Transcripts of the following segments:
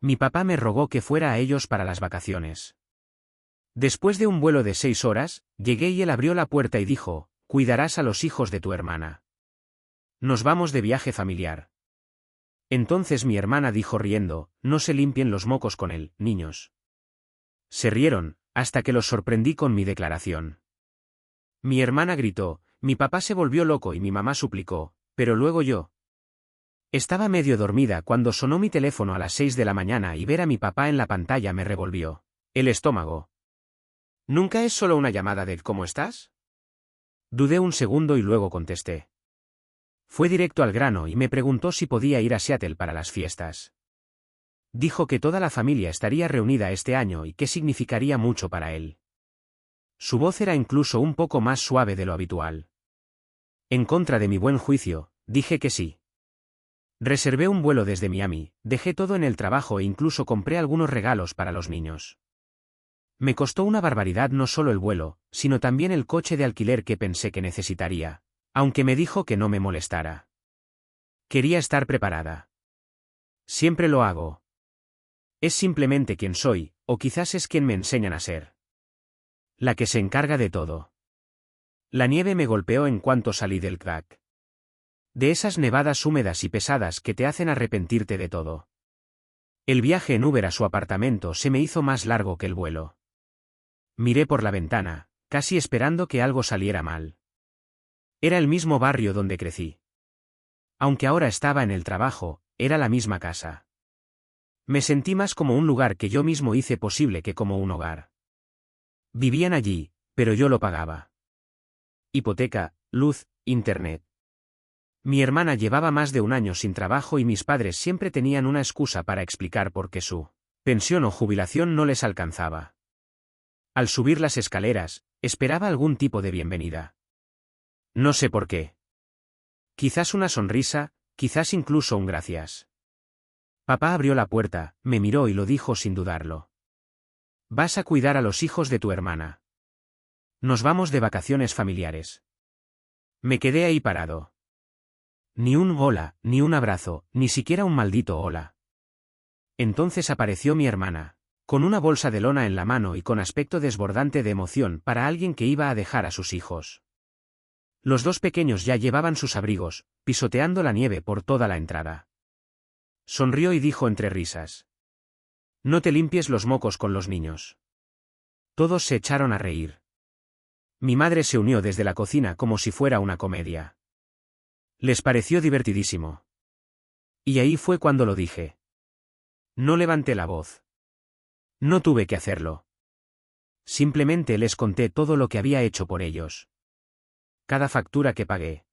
Mi papá me rogó que fuera a ellos para las vacaciones. Después de un vuelo de 6 horas, llegué y él abrió la puerta y dijo, «Cuidarás a los hijos de tu hermana. Nos vamos de viaje familiar». Entonces mi hermana dijo riendo, «No se limpien los mocos con él, niños». Se rieron, hasta que los sorprendí con mi declaración. Mi hermana gritó, mi papá se volvió loco y mi mamá suplicó, pero luego yo. Estaba medio dormida cuando sonó mi teléfono a las 6 de la mañana y ver a mi papá en la pantalla me revolvió el estómago. ¿Nunca es solo una llamada de ¿cómo estás? Dudé un segundo y luego contesté. Fue directo al grano y me preguntó si podía ir a Seattle para las fiestas. Dijo que toda la familia estaría reunida este año y que significaría mucho para él. Su voz era incluso un poco más suave de lo habitual. En contra de mi buen juicio, dije que sí. Reservé un vuelo desde Miami, dejé todo en el trabajo e incluso compré algunos regalos para los niños. Me costó una barbaridad no solo el vuelo, sino también el coche de alquiler que pensé que necesitaría, aunque me dijo que no me molestara. Quería estar preparada. Siempre lo hago. Es simplemente quien soy, o quizás es quien me enseñan a ser. La que se encarga de todo. La nieve me golpeó en cuanto salí del crack. De esas nevadas húmedas y pesadas que te hacen arrepentirte de todo. El viaje en Uber a su apartamento se me hizo más largo que el vuelo. Miré por la ventana, casi esperando que algo saliera mal. Era el mismo barrio donde crecí. Aunque ahora estaba en el trabajo, era la misma casa. Me sentí más como un lugar que yo mismo hice posible que como un hogar. Vivían allí, pero yo lo pagaba. Hipoteca, luz, internet. Mi hermana llevaba más de un año sin trabajo y mis padres siempre tenían una excusa para explicar por qué su pensión o jubilación no les alcanzaba. Al subir las escaleras, esperaba algún tipo de bienvenida. No sé por qué. Quizás una sonrisa, quizás incluso un gracias. Papá abrió la puerta, me miró y lo dijo sin dudarlo. Vas a cuidar a los hijos de tu hermana. Nos vamos de vacaciones familiares. Me quedé ahí parado. Ni un hola, ni un abrazo, ni siquiera un maldito hola. Entonces apareció mi hermana, con una bolsa de lona en la mano y con aspecto desbordante de emoción para alguien que iba a dejar a sus hijos. Los dos pequeños ya llevaban sus abrigos, pisoteando la nieve por toda la entrada. Sonrió y dijo entre risas. No te limpies los mocos con los niños. Todos se echaron a reír. Mi madre se unió desde la cocina como si fuera una comedia. Les pareció divertidísimo. Y ahí fue cuando lo dije. No levanté la voz. No tuve que hacerlo. Simplemente les conté todo lo que había hecho por ellos. Cada factura que pagué.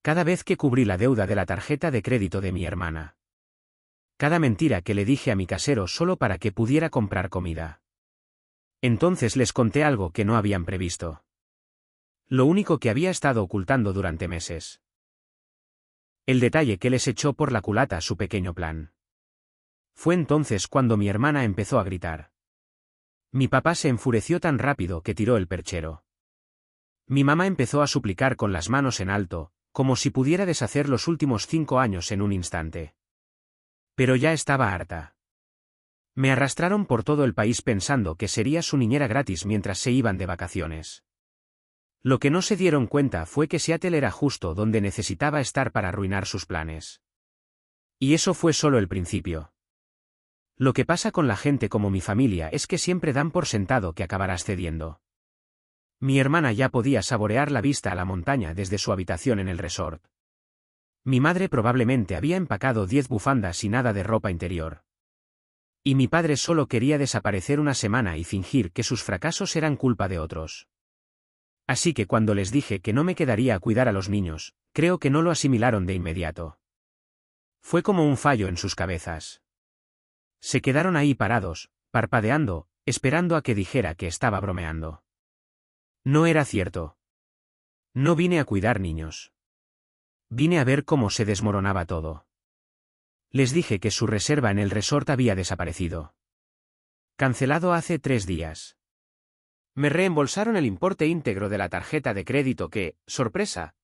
Cada vez que cubrí la deuda de la tarjeta de crédito de mi hermana. Cada mentira que le dije a mi casero solo para que pudiera comprar comida. Entonces les conté algo que no habían previsto. Lo único que había estado ocultando durante meses. El detalle que les echó por la culata su pequeño plan. Fue entonces cuando mi hermana empezó a gritar. Mi papá se enfureció tan rápido que tiró el perchero. Mi mamá empezó a suplicar con las manos en alto, como si pudiera deshacer los últimos 5 años en un instante. Pero ya estaba harta. Me arrastraron por todo el país pensando que sería su niñera gratis mientras se iban de vacaciones. Lo que no se dieron cuenta fue que Seattle era justo donde necesitaba estar para arruinar sus planes. Y eso fue solo el principio. Lo que pasa con la gente como mi familia es que siempre dan por sentado que acabarás cediendo. Mi hermana ya podía saborear la vista a la montaña desde su habitación en el resort. Mi madre probablemente había empacado 10 bufandas y nada de ropa interior. Y mi padre solo quería desaparecer una semana y fingir que sus fracasos eran culpa de otros. Así que cuando les dije que no me quedaría a cuidar a los niños, creo que no lo asimilaron de inmediato. Fue como un fallo en sus cabezas. Se quedaron ahí parados, parpadeando, esperando a que dijera que estaba bromeando. No era cierto. No vine a cuidar niños. Vine a ver cómo se desmoronaba todo. Les dije que su reserva en el resort había desaparecido. Cancelado hace 3 días. Me reembolsaron el importe íntegro de la tarjeta de crédito que, sorpresa,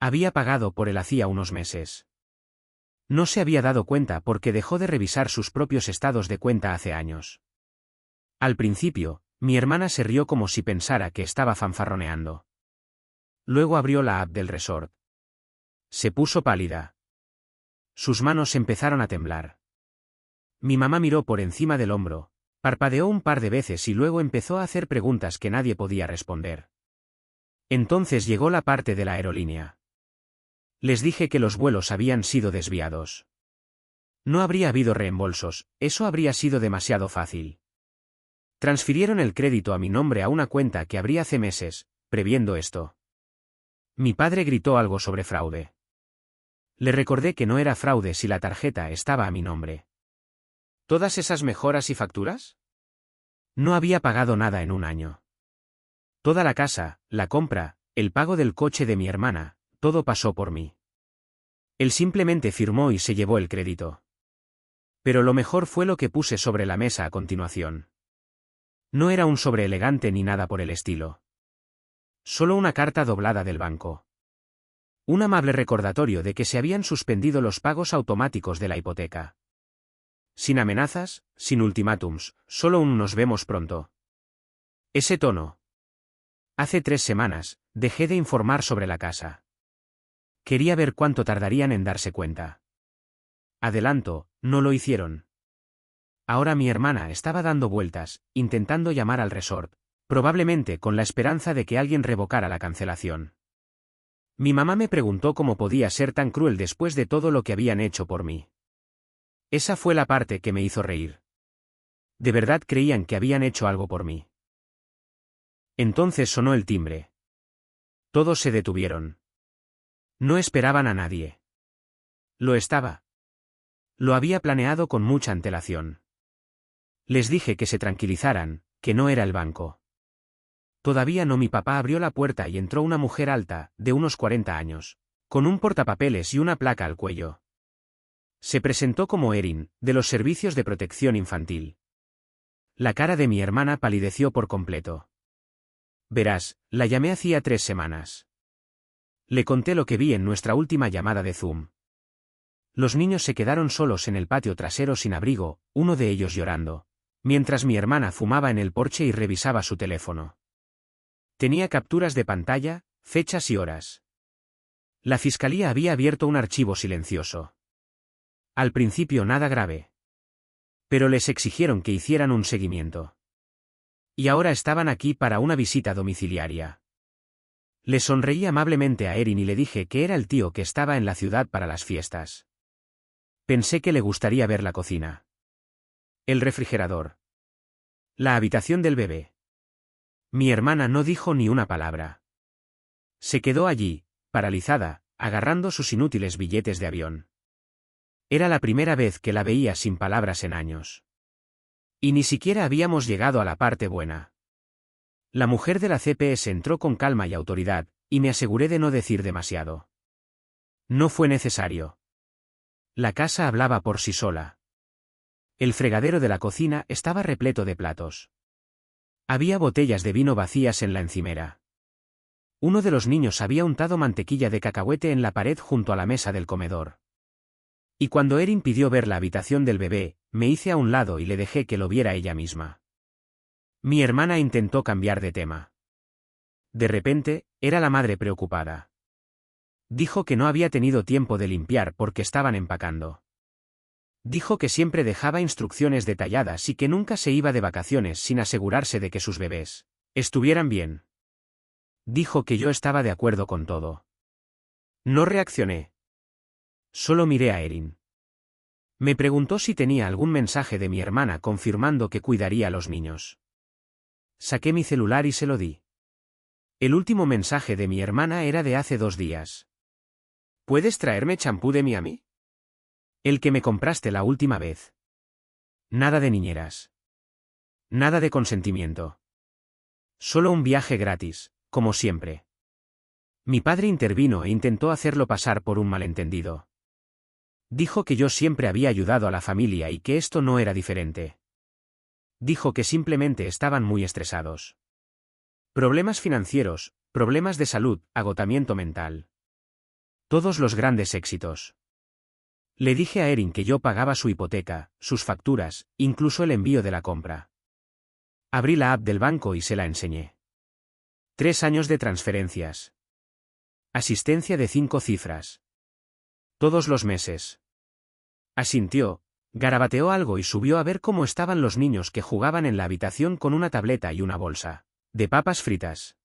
había pagado por él hacía unos meses. No se había dado cuenta porque dejó de revisar sus propios estados de cuenta hace años. Al principio, mi hermana se rió como si pensara que estaba fanfarroneando. Luego abrió la app del resort. Se puso pálida. Sus manos empezaron a temblar. Mi mamá miró por encima del hombro, parpadeó un par de veces y luego empezó a hacer preguntas que nadie podía responder. Entonces llegó la parte de la aerolínea. Les dije que los vuelos habían sido desviados. No habría habido reembolsos, eso habría sido demasiado fácil. Transfirieron el crédito a mi nombre a una cuenta que abrí hace meses, previendo esto. Mi padre gritó algo sobre fraude. Le recordé que no era fraude si la tarjeta estaba a mi nombre. ¿Todas esas mejoras y facturas? No había pagado nada en un año. Toda la casa, la compra, el pago del coche de mi hermana, todo pasó por mí. Él simplemente firmó y se llevó el crédito. Pero lo mejor fue lo que puse sobre la mesa a continuación. No era un sobre elegante ni nada por el estilo. Solo una carta doblada del banco. Un amable recordatorio de que se habían suspendido los pagos automáticos de la hipoteca. Sin amenazas, sin ultimátums, solo un nos vemos pronto. Ese tono. Hace 3 semanas, dejé de informar sobre la casa. Quería ver cuánto tardarían en darse cuenta. Adelanto, no lo hicieron. Ahora mi hermana estaba dando vueltas, intentando llamar al resort, probablemente con la esperanza de que alguien revocara la cancelación. Mi mamá me preguntó cómo podía ser tan cruel después de todo lo que habían hecho por mí. Esa fue la parte que me hizo reír. ¿De verdad creían que habían hecho algo por mí? Entonces sonó el timbre. Todos se detuvieron. No esperaban a nadie. Lo estaba. Lo había planeado con mucha antelación. Les dije que se tranquilizaran, que no era el banco. Todavía no. Mi papá abrió la puerta y entró una mujer alta, de unos 40 años, con un portapapeles y una placa al cuello. Se presentó como Erin, de los servicios de protección infantil. La cara de mi hermana palideció por completo. Verás, la llamé hacía 3 semanas. Le conté lo que vi en nuestra última llamada de Zoom. Los niños se quedaron solos en el patio trasero sin abrigo, uno de ellos llorando, mientras mi hermana fumaba en el porche y revisaba su teléfono. Tenía capturas de pantalla, fechas y horas. La fiscalía había abierto un archivo silencioso. Al principio nada grave. Pero les exigieron que hicieran un seguimiento. Y ahora estaban aquí para una visita domiciliaria. Le sonreí amablemente a Erin y le dije que era el tío que estaba en la ciudad para las fiestas. Pensé que le gustaría ver la cocina. El refrigerador. La habitación del bebé. Mi hermana no dijo ni una palabra. Se quedó allí, paralizada, agarrando sus inútiles billetes de avión. Era la primera vez que la veía sin palabras en años. Y ni siquiera habíamos llegado a la parte buena. La mujer de la CPS entró con calma y autoridad, y me aseguré de no decir demasiado. No fue necesario. La casa hablaba por sí sola. El fregadero de la cocina estaba repleto de platos. Había botellas de vino vacías en la encimera. Uno de los niños había untado mantequilla de cacahuete en la pared junto a la mesa del comedor. Y cuando Erin pidió ver la habitación del bebé, me hice a un lado y le dejé que lo viera ella misma. Mi hermana intentó cambiar de tema. De repente, era la madre preocupada. Dijo que no había tenido tiempo de limpiar porque estaban empacando. Dijo que siempre dejaba instrucciones detalladas y que nunca se iba de vacaciones sin asegurarse de que sus bebés estuvieran bien. Dijo que yo estaba de acuerdo con todo. No reaccioné. Solo miré a Erin. Me preguntó si tenía algún mensaje de mi hermana confirmando que cuidaría a los niños. Saqué mi celular y se lo di. El último mensaje de mi hermana era de hace 2 días. ¿Puedes traerme champú de Miami? El que me compraste la última vez. Nada de niñeras. Nada de consentimiento. Solo un viaje gratis, como siempre. Mi padre intervino e intentó hacerlo pasar por un malentendido. Dijo que yo siempre había ayudado a la familia y que esto no era diferente. Dijo que simplemente estaban muy estresados. Problemas financieros, problemas de salud, agotamiento mental. Todos los grandes éxitos. Le dije a Erin que yo pagaba su hipoteca, sus facturas, incluso el envío de la compra. Abrí la app del banco y se la enseñé. 3 años de transferencias. Asistencia de 5 cifras. Todos los meses. Asintió, garabateó algo y subió a ver cómo estaban los niños que jugaban en la habitación con una tableta y una bolsa de papas fritas.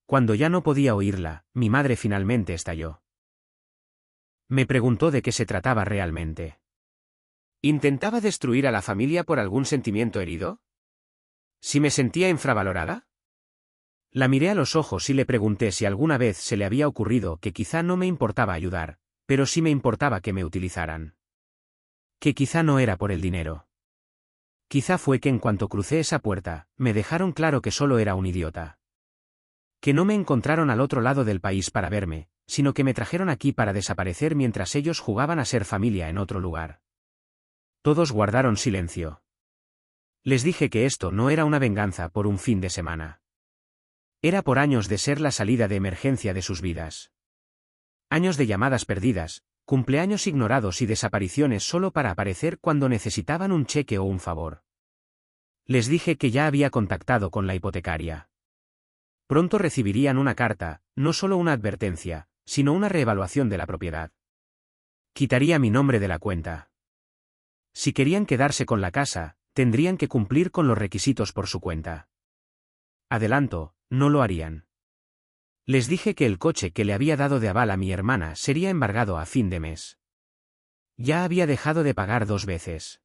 Cuando ya no podía oírla, mi madre finalmente estalló. Me preguntó de qué se trataba realmente. ¿Intentaba destruir a la familia por algún sentimiento herido? ¿Si me sentía infravalorada? La miré a los ojos y le pregunté si alguna vez se le había ocurrido que quizá no me importaba ayudar, pero sí me importaba que me utilizaran. Que quizá no era por el dinero. Quizá fue que en cuanto crucé esa puerta, me dejaron claro que solo era un idiota. Que no me encontraron al otro lado del país para verme, sino que me trajeron aquí para desaparecer mientras ellos jugaban a ser familia en otro lugar. Todos guardaron silencio. Les dije que esto no era una venganza por un fin de semana. Era por años de ser la salida de emergencia de sus vidas. Años de llamadas perdidas, cumpleaños ignorados y desapariciones solo para aparecer cuando necesitaban un cheque o un favor. Les dije que ya había contactado con la hipotecaria. Pronto recibirían una carta, no solo una advertencia, sino una reevaluación de la propiedad. Quitaría mi nombre de la cuenta. Si querían quedarse con la casa, tendrían que cumplir con los requisitos por su cuenta. Adelanto, no lo harían. Les dije que el coche que le había dado de aval a mi hermana sería embargado a fin de mes. Ya había dejado de pagar 2 veces.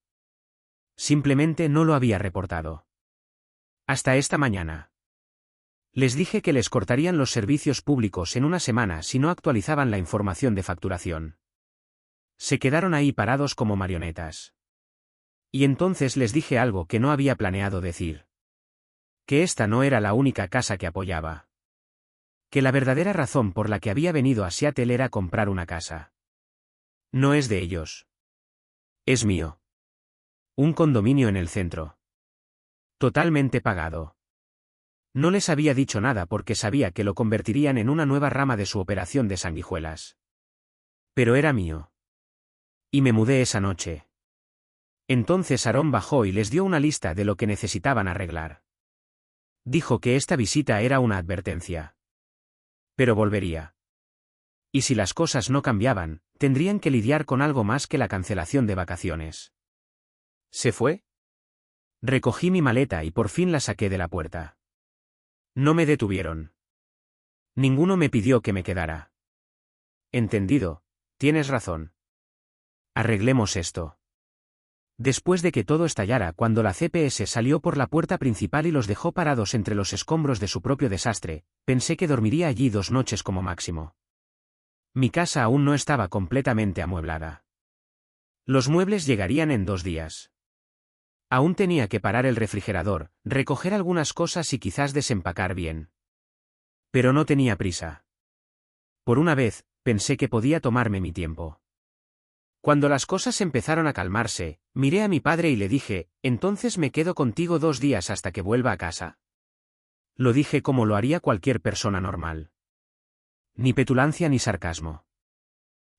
Simplemente no lo había reportado. Hasta esta mañana. Les dije que les cortarían los servicios públicos en una semana si no actualizaban la información de facturación. Se quedaron ahí parados como marionetas. Y entonces les dije algo que no había planeado decir. Que esta no era la única casa que apoyaba. Que la verdadera razón por la que había venido a Seattle era comprar una casa. No es de ellos. Es mío. Un condominio en el centro. Totalmente pagado. No les había dicho nada porque sabía que lo convertirían en una nueva rama de su operación de sanguijuelas. Pero era mío. Y me mudé esa noche. Entonces Aaron bajó y les dio una lista de lo que necesitaban arreglar. Dijo que esta visita era una advertencia. Pero volvería. Y si las cosas no cambiaban, tendrían que lidiar con algo más que la cancelación de vacaciones. ¿Se fue? Recogí mi maleta y por fin la saqué de la puerta. No me detuvieron. Ninguno me pidió que me quedara. Entendido, tienes razón. Arreglemos esto. Después de que todo estallara cuando la CPS salió por la puerta principal y los dejó parados entre los escombros de su propio desastre, pensé que dormiría allí 2 noches como máximo. Mi casa aún no estaba completamente amueblada. Los muebles llegarían en 2 días. Aún tenía que parar el refrigerador, recoger algunas cosas y quizás desempacar bien. Pero no tenía prisa. Por una vez, pensé que podía tomarme mi tiempo. Cuando las cosas empezaron a calmarse, miré a mi padre y le dije, «¿Entonces me quedo contigo 2 días hasta que vuelva a casa?» Lo dije como lo haría cualquier persona normal. Ni petulancia ni sarcasmo.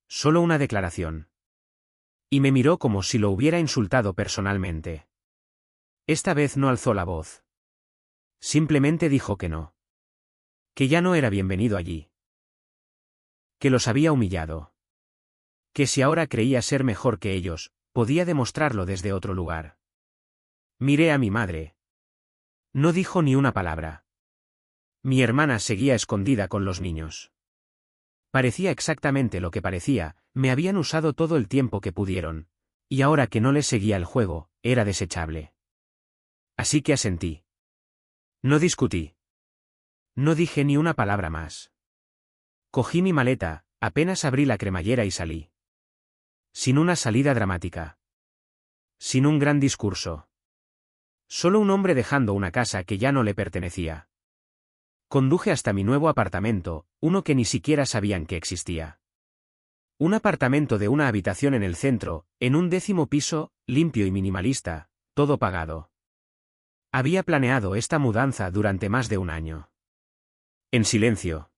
Solo una declaración. Y me miró como si lo hubiera insultado personalmente. Esta vez no alzó la voz. Simplemente dijo que no. Que ya no era bienvenido allí. Que los había humillado. Que si ahora creía ser mejor que ellos, podía demostrarlo desde otro lugar. Miré a mi madre. No dijo ni una palabra. Mi hermana seguía escondida con los niños. Parecía exactamente lo que parecía, me habían usado todo el tiempo que pudieron, y ahora que no les seguía el juego, era desechable. Así que asentí. No discutí. No dije ni una palabra más. Cogí mi maleta, apenas abrí la cremallera y salí. Sin una salida dramática. Sin un gran discurso. Solo un hombre dejando una casa que ya no le pertenecía. Conduje hasta mi nuevo apartamento, uno que ni siquiera sabían que existía. Un apartamento de una habitación en el centro, en un 10º piso, limpio y minimalista, todo pagado. Había planeado esta mudanza durante más de un año. En silencio.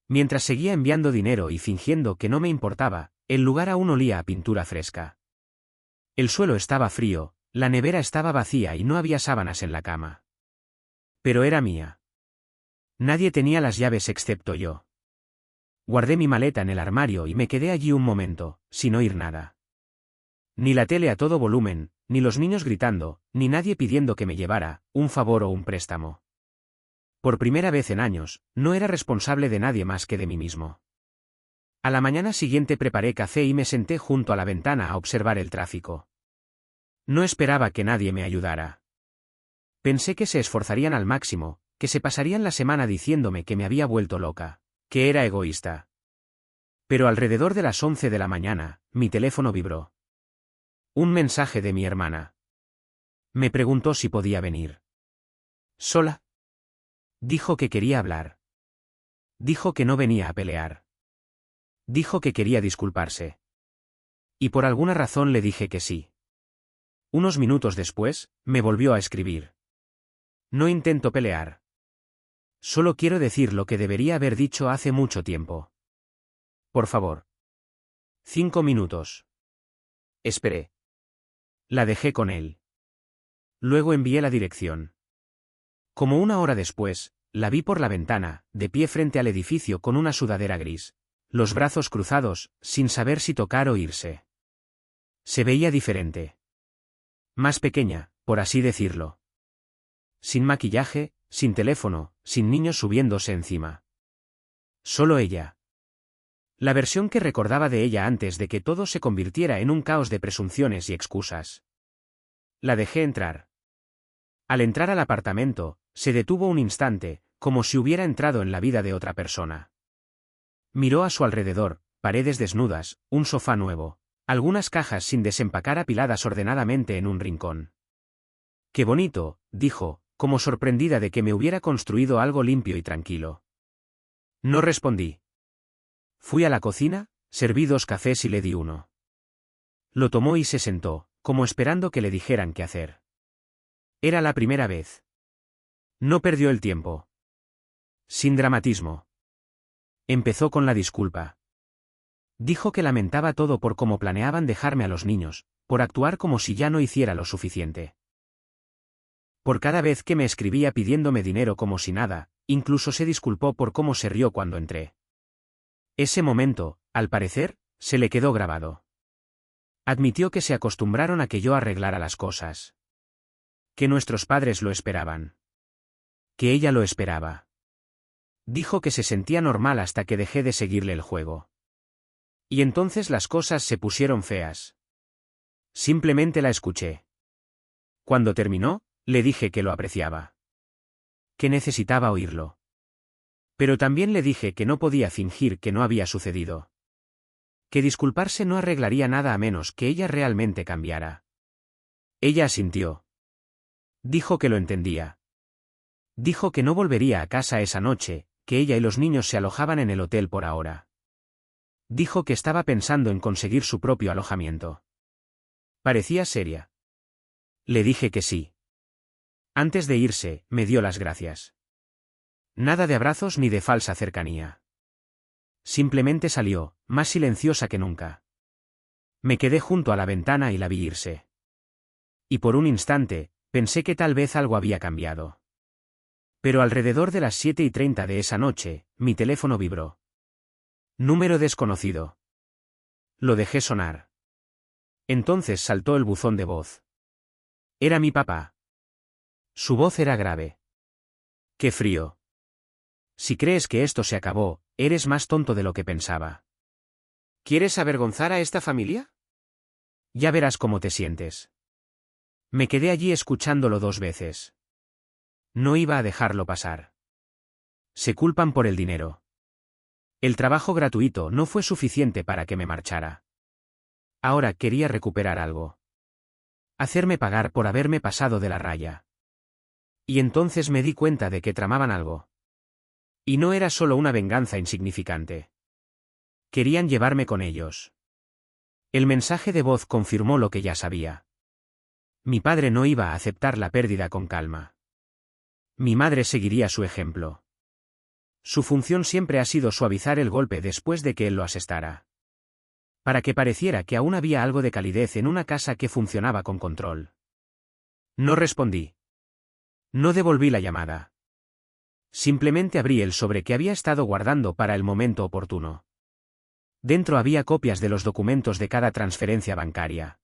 Mientras seguía enviando dinero y fingiendo que no me importaba, El lugar aún olía a pintura fresca. El suelo estaba frío, la nevera estaba vacía y no había sábanas en la cama. Pero era mía. Nadie tenía las llaves excepto yo. Guardé mi maleta en el armario y me quedé allí un momento, sin oír nada. Ni la tele a todo volumen, ni los niños gritando, ni nadie pidiendo que me llevara un favor o un préstamo. Por primera vez en años, no era responsable de nadie más que de mí mismo. A la mañana siguiente preparé café y me senté junto a la ventana a observar el tráfico. No esperaba que nadie me ayudara. Pensé que se esforzarían al máximo, que se pasarían la semana diciéndome que me había vuelto loca, que era egoísta. Pero alrededor de las 11 de la mañana, mi teléfono vibró. Un mensaje de mi hermana. Me preguntó si podía venir. ¿Sola? Dijo que quería hablar. Dijo que no venía a pelear. Dijo que quería disculparse. Y por alguna razón le dije que sí. Unos minutos después, me volvió a escribir. No intento pelear. Solo quiero decir lo que debería haber dicho hace mucho tiempo. Por favor. 5 minutos. Esperé. La dejé con él. Luego envié la dirección. Como una hora después, la vi por la ventana, de pie frente al edificio con una sudadera gris, los brazos cruzados, sin saber si tocar o irse. Se veía diferente. Más pequeña, por así decirlo. Sin maquillaje, sin teléfono, sin niños subiéndose encima. Solo ella. La versión que recordaba de ella antes de que todo se convirtiera en un caos de presunciones y excusas. La dejé entrar. Al entrar al apartamento, se detuvo un instante, como si hubiera entrado en la vida de otra persona. Miró a su alrededor, paredes desnudas, un sofá nuevo, algunas cajas sin desempacar apiladas ordenadamente en un rincón. «Qué bonito», dijo, como sorprendida de que me hubiera construido algo limpio y tranquilo. No respondí. Fui a la cocina, serví 2 cafés y le di uno. Lo tomó y se sentó, como esperando que le dijeran qué hacer. Era la primera vez. No perdió el tiempo. Sin dramatismo. Empezó con la disculpa. Dijo que lamentaba todo por cómo planeaban dejarme a los niños, por actuar como si ya no hiciera lo suficiente. Por cada vez que me escribía pidiéndome dinero como si nada, incluso se disculpó por cómo se rió cuando entré. Ese momento, al parecer, se le quedó grabado. Admitió que se acostumbraron a que yo arreglara las cosas. Que nuestros padres lo esperaban. Que ella lo esperaba. Dijo que se sentía normal hasta que dejé de seguirle el juego. Y entonces las cosas se pusieron feas. Simplemente la escuché. Cuando terminó, le dije que lo apreciaba. Que necesitaba oírlo. Pero también le dije que no podía fingir que no había sucedido. Que disculparse no arreglaría nada a menos que ella realmente cambiara. Ella asintió. Dijo que lo entendía. Dijo que no volvería a casa esa noche, que ella y los niños se alojaban en el hotel por ahora. Dijo que estaba pensando en conseguir su propio alojamiento. Parecía seria. Le dije que sí. Antes de irse, me dio las gracias. Nada de abrazos ni de falsa cercanía. Simplemente salió, más silenciosa que nunca. Me quedé junto a la ventana y la vi irse. Y por un instante, pensé que tal vez algo había cambiado. Pero alrededor de las 7:30 de esa noche, mi teléfono vibró. Número desconocido. Lo dejé sonar. Entonces saltó el buzón de voz. Era mi papá. Su voz era grave. ¡Qué frío! Si crees que esto se acabó, eres más tonto de lo que pensaba. ¿Quieres avergonzar a esta familia? Ya verás cómo te sientes. Me quedé allí escuchándolo 2 veces. No iba a dejarlo pasar. Se culpan por el dinero. El trabajo gratuito no fue suficiente para que me marchara. Ahora quería recuperar algo. Hacerme pagar por haberme pasado de la raya. Y entonces me di cuenta de que tramaban algo. Y no era solo una venganza insignificante. Querían llevarme con ellos. El mensaje de voz confirmó lo que ya sabía. Mi padre no iba a aceptar la pérdida con calma. Mi madre seguiría su ejemplo. Su función siempre ha sido suavizar el golpe después de que él lo asestara. para que pareciera que aún había algo de calidez en una casa que funcionaba con control. No respondí. No devolví la llamada. Simplemente abrí el sobre que había estado guardando para el momento oportuno. Dentro había copias de los documentos de cada transferencia bancaria.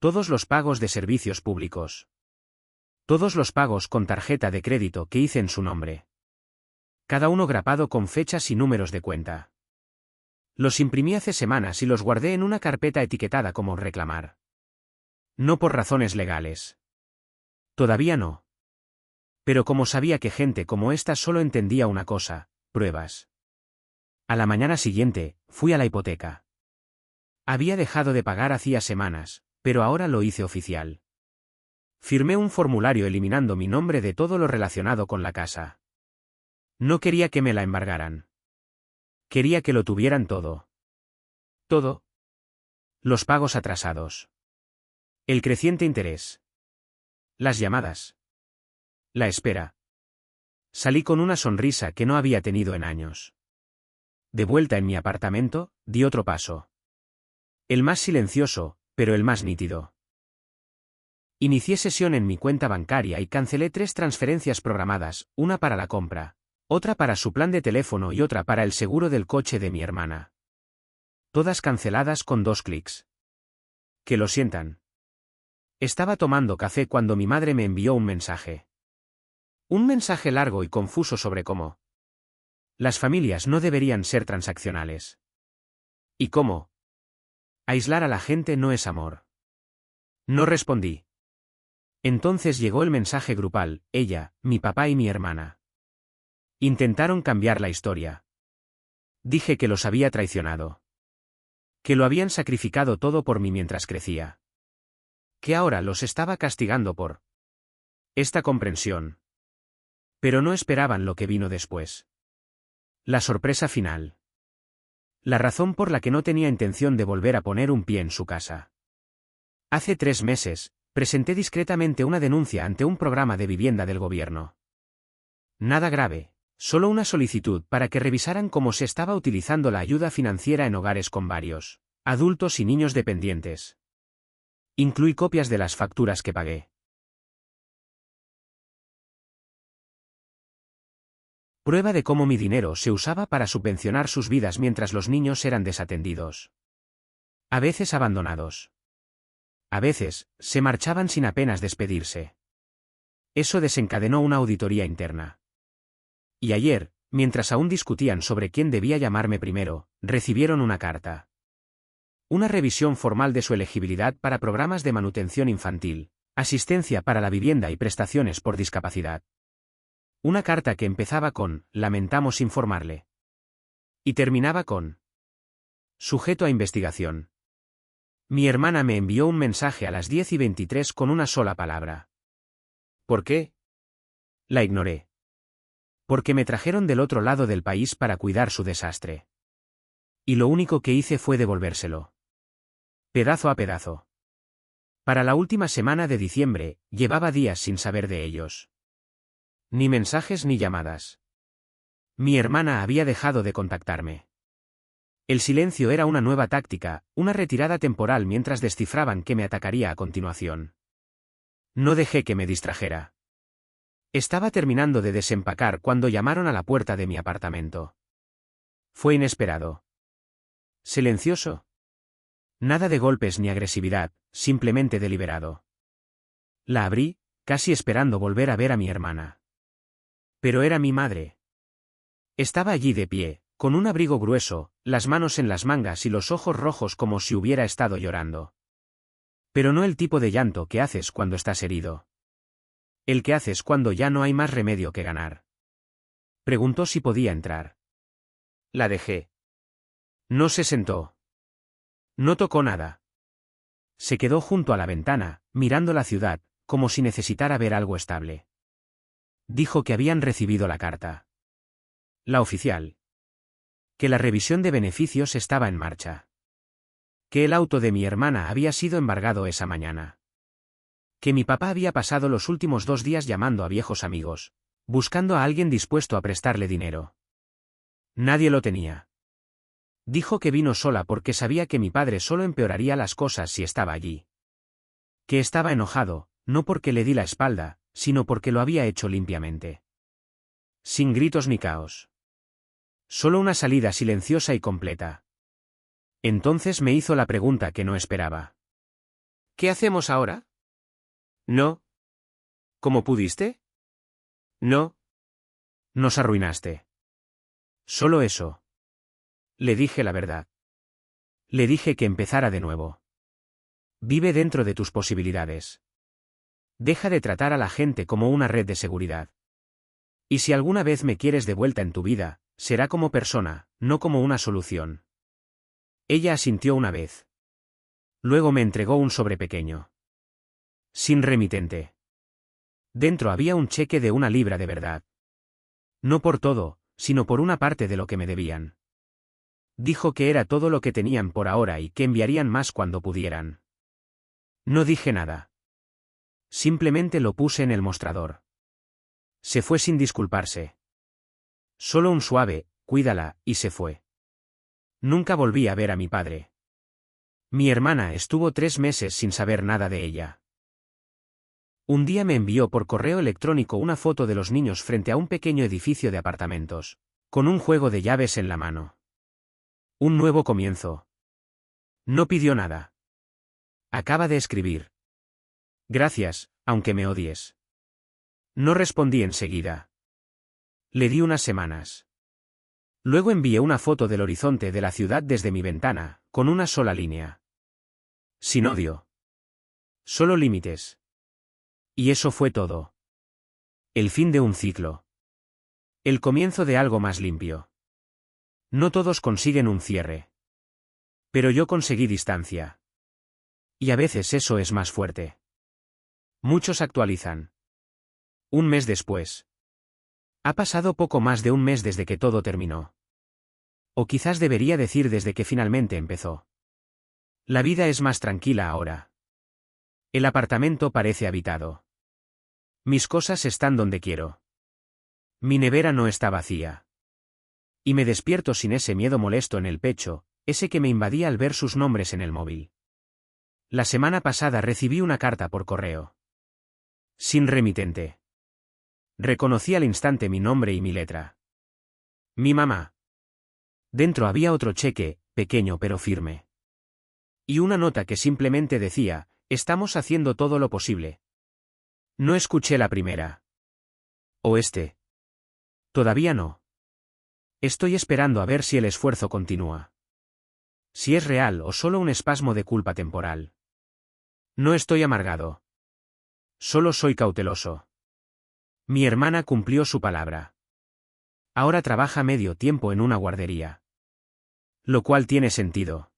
Todos los pagos de servicios públicos. Todos los pagos con tarjeta de crédito que hice en su nombre. Cada uno grapado con fechas y números de cuenta. Los imprimí hace semanas y los guardé en una carpeta etiquetada como reclamar. No por razones legales. Todavía no. Pero como sabía que gente como esta solo entendía una cosa, pruebas. A la mañana siguiente, fui a la hipoteca. Había dejado de pagar hacía semanas, pero ahora lo hice oficial. Firmé un formulario eliminando mi nombre de todo lo relacionado con la casa. No quería que me la embargaran. Quería que lo tuvieran todo. Todo. Los pagos atrasados. El creciente interés. Las llamadas. La espera. Salí con una sonrisa que no había tenido en años. De vuelta en mi apartamento, di otro paso. El más silencioso, pero el más nítido. Inicié sesión en mi cuenta bancaria y cancelé 3 transferencias programadas, una para la compra, otra para su plan de teléfono y otra para el seguro del coche de mi hermana. Todas canceladas con 2 clics. Que lo sientan. Estaba tomando café cuando mi madre me envió un mensaje. Un mensaje largo y confuso sobre cómo las familias no deberían ser transaccionales. ¿Y cómo? Aislar a la gente no es amor. No respondí. Entonces llegó el mensaje grupal, ella, mi papá y mi hermana. Intentaron cambiar la historia. Dije que los había traicionado. Que lo habían sacrificado todo por mí mientras crecía. Que ahora los estaba castigando por esta comprensión. Pero no esperaban lo que vino después. La sorpresa final. La razón por la que no tenía intención de volver a poner un pie en su casa. Hace 3 meses, presenté discretamente una denuncia ante un programa de vivienda del gobierno. Nada grave, solo una solicitud para que revisaran cómo se estaba utilizando la ayuda financiera en hogares con varios adultos y niños dependientes. Incluí copias de las facturas que pagué. Prueba de cómo mi dinero se usaba para subvencionar sus vidas mientras los niños eran desatendidos. A veces abandonados. A veces, se marchaban sin apenas despedirse. Eso desencadenó una auditoría interna. Y ayer, mientras aún discutían sobre quién debía llamarme primero, recibieron una carta. Una revisión formal de su elegibilidad para programas de manutención infantil, asistencia para la vivienda y prestaciones por discapacidad. Una carta que empezaba con, lamentamos informarle. Y terminaba con, sujeto a investigación. Mi hermana me envió un mensaje a las 10:23 con una sola palabra. ¿Por qué? La ignoré. Porque me trajeron del otro lado del país para cuidar su desastre. Y lo único que hice fue devolvérselo. Pedazo a pedazo. Para la última semana de diciembre, llevaba días sin saber de ellos. Ni mensajes ni llamadas. Mi hermana había dejado de contactarme. El silencio era una nueva táctica, una retirada temporal mientras descifraban qué me atacaría a continuación. No dejé que me distrajera. Estaba terminando de desempacar cuando llamaron a la puerta de mi apartamento. Fue inesperado. Silencioso. Nada de golpes ni agresividad, simplemente deliberado. La abrí, casi esperando volver a ver a mi hermana. Pero era mi madre. Estaba allí de pie, con un abrigo grueso, las manos en las mangas y los ojos rojos como si hubiera estado llorando. Pero no el tipo de llanto que haces cuando estás herido. El que haces cuando ya no hay más remedio que ganar. Preguntó si podía entrar. La dejé. No se sentó. No tocó nada. Se quedó junto a la ventana, mirando la ciudad, como si necesitara ver algo estable. Dijo que habían recibido la carta. La oficial. Que la revisión de beneficios estaba en marcha. Que el auto de mi hermana había sido embargado esa mañana. Que mi papá había pasado los últimos 2 días llamando a viejos amigos, buscando a alguien dispuesto a prestarle dinero. Nadie lo tenía. Dijo que vino sola porque sabía que mi padre solo empeoraría las cosas si estaba allí. Que estaba enojado, no porque le di la espalda, sino porque lo había hecho limpiamente. Sin gritos ni caos. Solo una salida silenciosa y completa. Entonces me hizo la pregunta que no esperaba. ¿Qué hacemos ahora? No. ¿Cómo pudiste? No. Nos arruinaste. Solo eso. Le dije la verdad. Le dije que empezara de nuevo. Vive dentro de tus posibilidades. Deja de tratar a la gente como una red de seguridad. Y si alguna vez me quieres de vuelta en tu vida, será como persona, no como una solución. Ella asintió una vez. Luego me entregó un sobre pequeño. Sin remitente. Dentro había un cheque de 1 libra de verdad. No por todo, sino por una parte de lo que me debían. Dijo que era todo lo que tenían por ahora y que enviarían más cuando pudieran. No dije nada. Simplemente lo puse en el mostrador. Se fue sin disculparse. Solo un suave, cuídala, y se fue. Nunca volví a ver a mi padre. Mi hermana estuvo 3 meses sin saber nada de ella. Un día me envió por correo electrónico una foto de los niños frente a un pequeño edificio de apartamentos, con un juego de llaves en la mano. Un nuevo comienzo. No pidió nada. Acaba de escribir. Gracias, aunque me odies. No respondí enseguida. Le di unas semanas. Luego envié una foto del horizonte de la ciudad desde mi ventana, con una sola línea. Sin odio. Solo límites. Y eso fue todo. El fin de un ciclo. El comienzo de algo más limpio. No todos consiguen un cierre. Pero yo conseguí distancia. Y a veces eso es más fuerte. Muchos actualizan. 1 mes después. Ha pasado poco más de 1 mes desde que todo terminó. O quizás debería decir desde que finalmente empezó. La vida es más tranquila ahora. El apartamento parece habitado. Mis cosas están donde quiero. Mi nevera no está vacía. Y me despierto sin ese miedo molesto en el pecho, ese que me invadía al ver sus nombres en el móvil. La semana pasada recibí una carta por correo. Sin remitente. Reconocí al instante mi nombre y mi letra. Mi mamá. Dentro había otro cheque, pequeño pero firme. Y una nota que simplemente decía, estamos haciendo todo lo posible. No escuché la primera. ¿O este? Todavía no. Estoy esperando a ver si el esfuerzo continúa. Si es real o solo un espasmo de culpa temporal. No estoy amargado. Solo soy cauteloso. Mi hermana cumplió su palabra. Ahora trabaja medio tiempo en una guardería. Lo cual tiene sentido.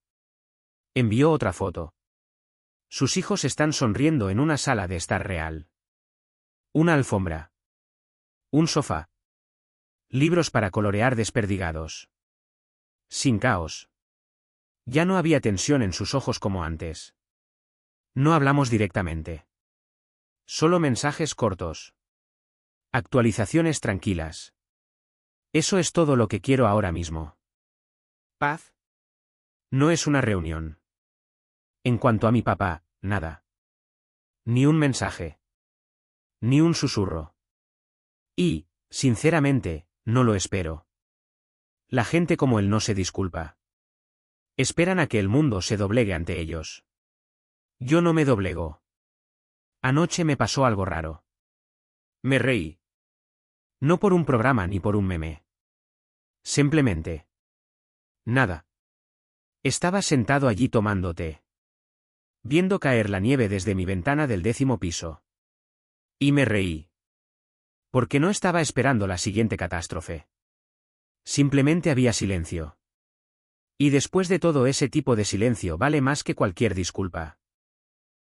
Envió otra foto. Sus hijos están sonriendo en una sala de estar real. Una alfombra. Un sofá. Libros para colorear desperdigados. Sin caos. Ya no había tensión en sus ojos como antes. No hablamos directamente. Solo mensajes cortos. Actualizaciones tranquilas. Eso es todo lo que quiero ahora mismo. ¿Paz? No es una reunión. En cuanto a mi papá, nada. Ni un mensaje. Ni un susurro. Y, sinceramente, no lo espero. La gente como él no se disculpa. Esperan a que el mundo se doblegue ante ellos. Yo no me doblego. Anoche me pasó algo raro. Me reí. No por un programa ni por un meme. Simplemente. Nada. Estaba sentado allí tomando té. Viendo caer la nieve desde mi ventana del 10º piso. Y me reí. Porque no estaba esperando la siguiente catástrofe. Simplemente había silencio. Y después de todo ese tipo de silencio vale más que cualquier disculpa.